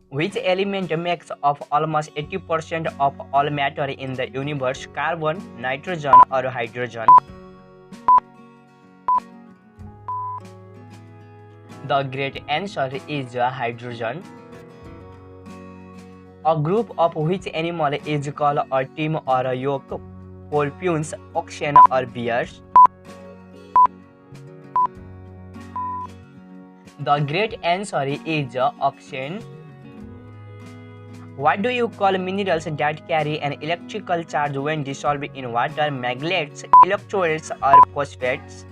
Which element makes up almost 80% of all matter in the universe? Carbon, nitrogen, or hydrogen? The great answer is hydrogen. A group of which animal is called a team or a yoke? Porcupines, oxen, or bears? The great answer is oxen. What do you call minerals that carry an electrical charge when dissolved in water? Magnets, electrolytes, or phosphates?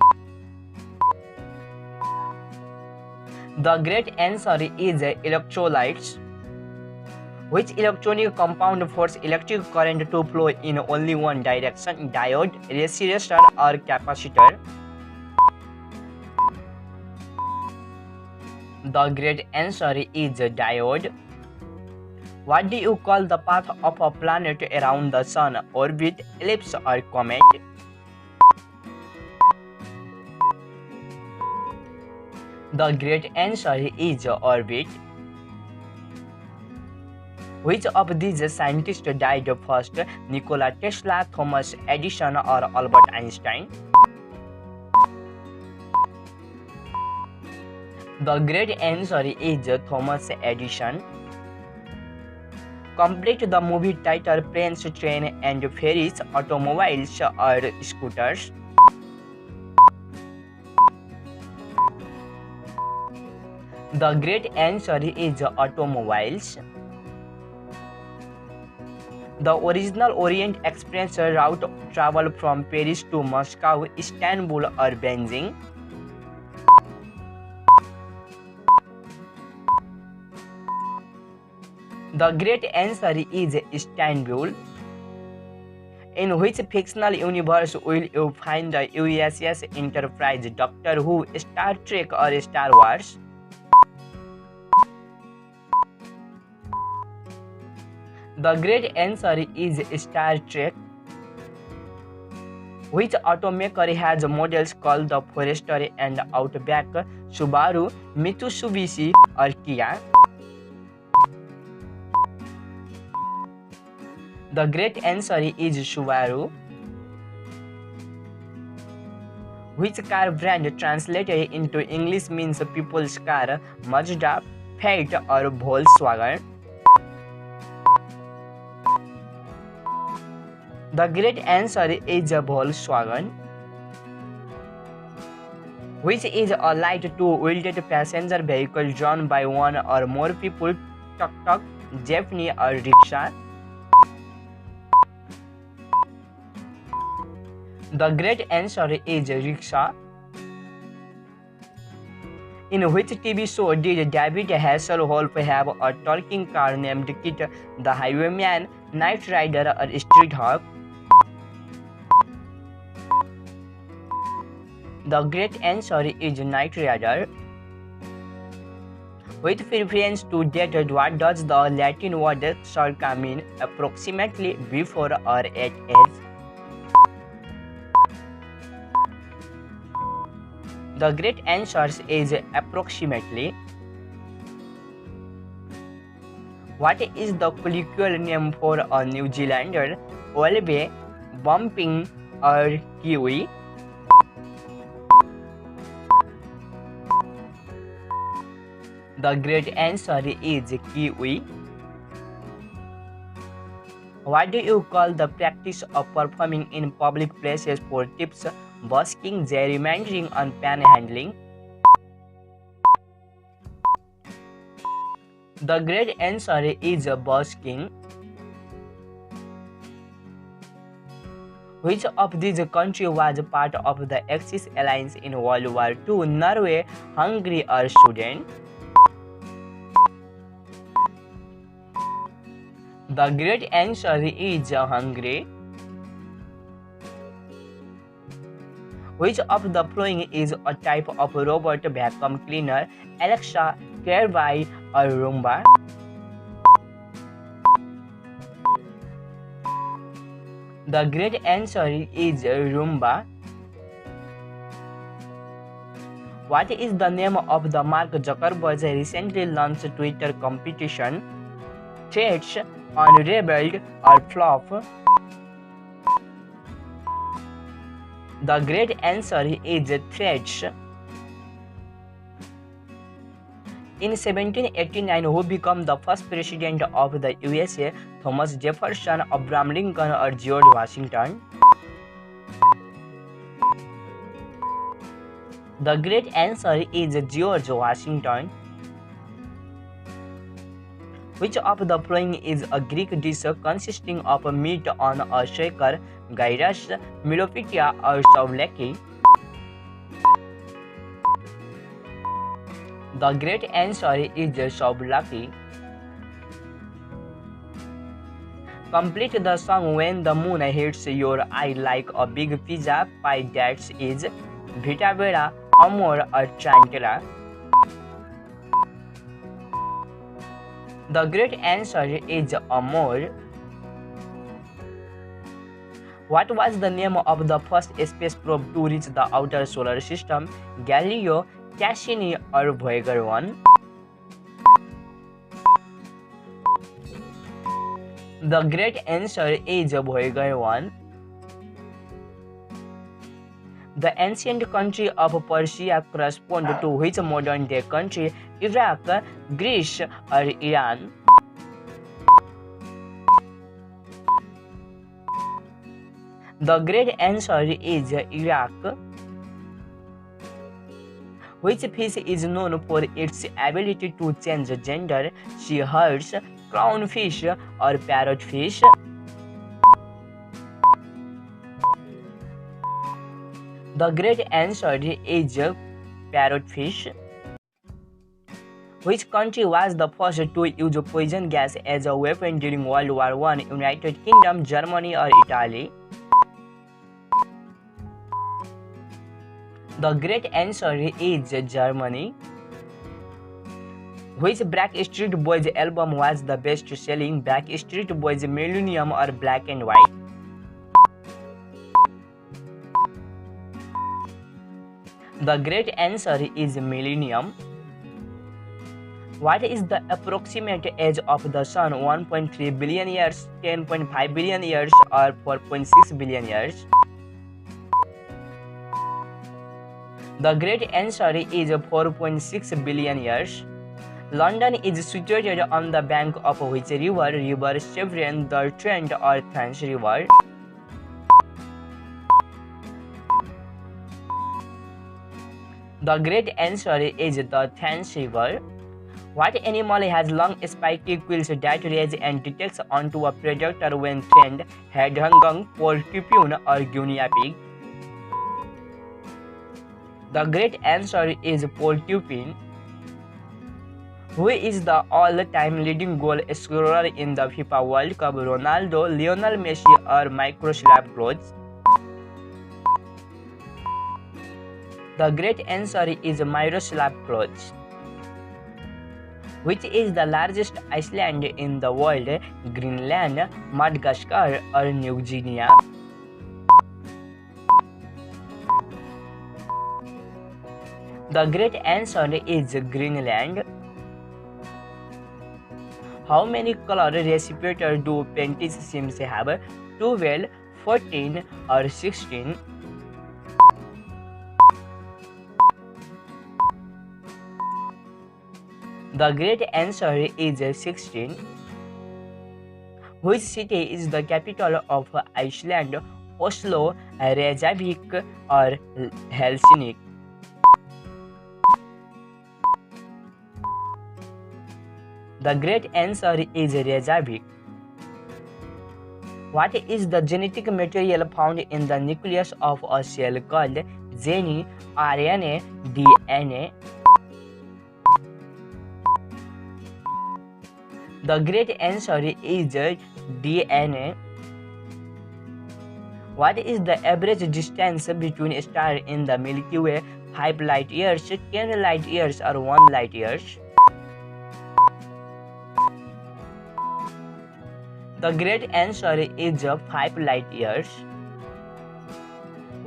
The great answer is electrolytes. Which electronic compound forces electric current to flow in only one direction? Diode, resistor, or capacitor? The great answer is diode. What do you call the path of a planet around the sun? Orbit, ellipse, or comet? The great answer is orbit. Which of these scientists died first? Nikola Tesla, Thomas Edison, or Albert Einstein? The great answer is Thomas Edison. Complete the movie title: Planes, Train and Ferries, Automobiles, or Scooters? The great answer is automobiles. The original Orient Express route traveled from Paris to Moscow, Istanbul, or Beijing? The great answer is Istanbul. In which fictional universe will you find the USS Enterprise? Doctor Who, Star Trek, or Star Wars? The great answer is Star Trek. Which automaker has models called the Forester and Outback? Subaru, Mitsubishi, or Kia? The great answer is Subaru. Which car brand translated into English means people's car? Mazda, Fiat, or Volkswagen? The great answer is Volkswagen. Which is a light two-wheeled passenger vehicle drawn by one or more people? Tuk-tuk, jeepney, or rickshaw? The great answer is rickshaw. In which TV show did David Hasselhoff have a talking car named Kit, the Highwayman, Knight Rider, or Street Hawk? The great answer is Knight Rider. With reference to date, what does the Latin word circa mean? Approximately, before, or at age? The great answer is approximately. What is the colloquial name for a New Zealander? Wallaby, bumping, or kiwi? The great answer is kiwi. What do you call the practice of performing in public places for tips? Busking, gerrymandering, and panhandling? The great answer is busking. Which of these countries was part of the Axis alliance in World War II? Norway, Hungary, or Sweden? The great answer is Hungary. Which of the following is a type of robot vacuum cleaner? Alexa, Kirby, or Roomba? The great answer is Roomba. What is the name of the Mark Zuckerberg's recently launched Twitter competition? Threads, Unraveled, or Flop? The great answer is Threads. In 1789, who became the first president of the USA? Thomas Jefferson, Abraham Lincoln, or George Washington? The great answer is George Washington. Which of the following is a Greek dish consisting of meat on a shaker? Gyros, Milopitia, or souvlaki? The great answer is souvlaki. Complete the song When the Moon Hits Your Eye Like a Big Pizza Pie. That is Vita Vera, Amor, or Chantala. The great answer is Amor. What was the name of the first space probe to reach the outer solar system? Galileo, Cassini, or Voyager 1? The great answer is Voyager 1. The ancient country of Persia corresponds to which modern-day country? Iraq, Greece, or Iran? The great answer is Iraq. Which fish is known for its ability to change gender? Seahorse, clownfish, or parrotfish? The great answer is parrotfish. Which country was the first to use poison gas as a weapon during World War I? United Kingdom, Germany, or Italy? The great answer is Germany. Which Backstreet Boys album was the best-selling? Backstreet Boys Millennium, or Black and White? The great answer is Millennium. What is the approximate age of the Sun? 1.3 billion years, 10.5 billion years, or 4.6 billion years? The great answer is 4.6 billion years. London is situated on the bank of which river? River Severn, the Trent, or Thames River? The great answer is the Thames River. What animal has long spiky quills that raise and detects onto a predator when threatened? Hedgehog, porcupine, or guinea pig? The great answer is porcupine. Who is the all-time leading goal scorer in the FIFA World Cup? Ronaldo, Lionel Messi, or Miroslav Klose? The great answer is Miroslav Klose. Which is the largest island in the world? Greenland, Madagascar, or New Guinea? The great answer is Greenland. How many color reciprocator do painted sims have? 12, 14, or 16? The great answer is 16. Which city is the capital of Iceland? Oslo, Reykjavik, or Helsinki? The great answer is Reykjavik. What is the genetic material found in the nucleus of a cell called? DNA, RNA, DNA? The great answer is DNA. What is the average distance between stars in the Milky Way? 5 light years, 10 light years, or 1 light years? The great answer is 5 light years.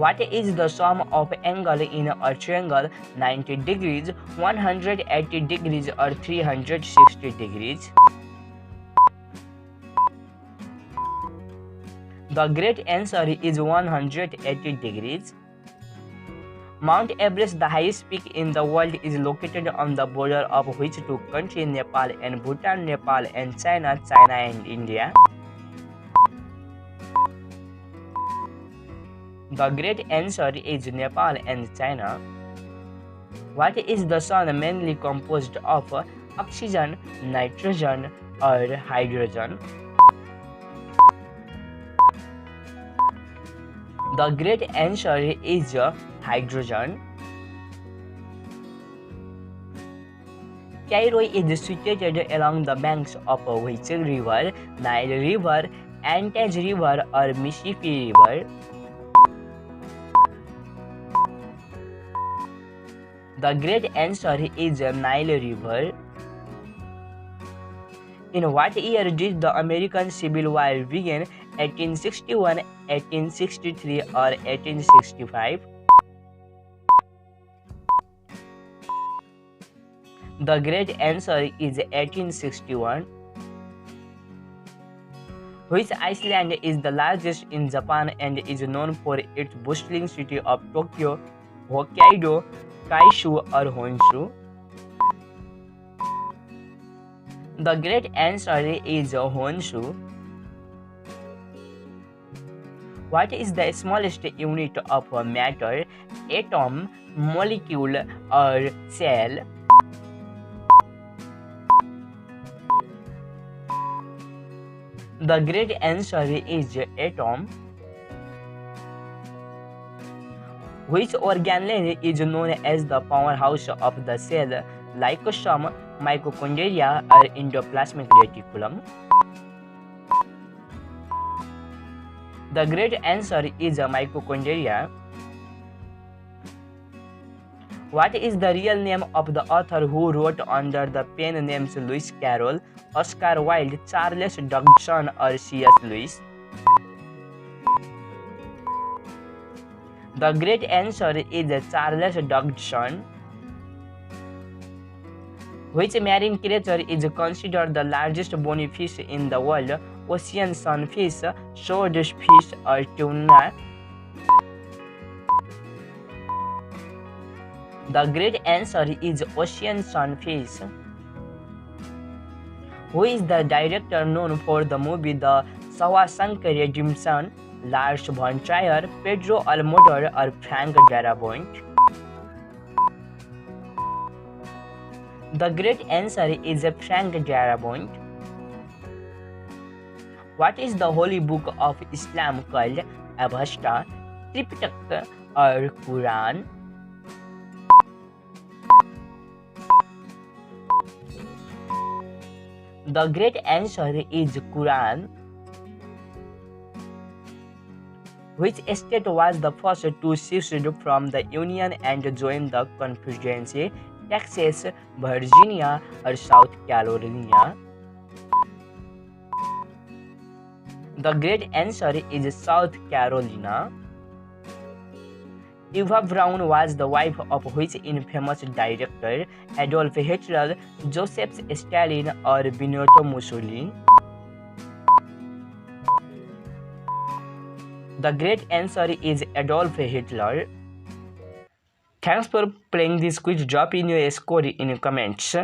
What is the sum of angle in a triangle 90 degrees, 180 degrees or 360 degrees? The great answer is 180 degrees. Mount Everest, the highest peak in the world, is located on the border of which two countries, Nepal and Bhutan, Nepal and China, China and India? The great answer is Nepal and China. What is the sun mainly composed of, oxygen, nitrogen or hydrogen? The great answer is hydrogen. Cairo is situated along the banks of which river? Nile River, Antage River or Mississippi River? The great answer is Nile River. In what year did the American Civil War begin? 1861, 1863 or 1865? The great answer is 1861. Which island is the largest in Japan and is known for its bustling city of Tokyo, Hokkaido, Kaishu or Honshu? The great answer is Honshu. What is the smallest unit of matter? Atom, molecule or cell? The great answer is atom. Which organelle is known as the powerhouse of the cell? Lysosome, mitochondria or endoplasmic reticulum? The great answer is mitochondria. What is the real name of the author who wrote under the pen names Lewis Carroll, Oscar Wilde, Charles Dodgson or C.S. Lewis? The great answer is Charles Dodgson. Which marine creature is considered the largest bony fish in the world? Ocean sunfish, swordfish or tuna? The great answer is ocean sunfish. Who is the director known for the movie The Shawshank Redemption? Lars von Trier, Pedro Almodovar or Frank Darabont? The great answer is Frank Darabont. What is the holy book of Islam called? Avesta, Tripitaka or Quran? The great answer is Quran. Which state was the first to secede from the Union and join the Confederacy? Texas, Virginia or South Carolina? The great answer is South Carolina. Eva Braun was the wife of which infamous director? Adolf Hitler, Joseph Stalin or Benito Mussolini? The great answer is Adolf Hitler. Thanks for playing this quiz. Drop in your score in comments.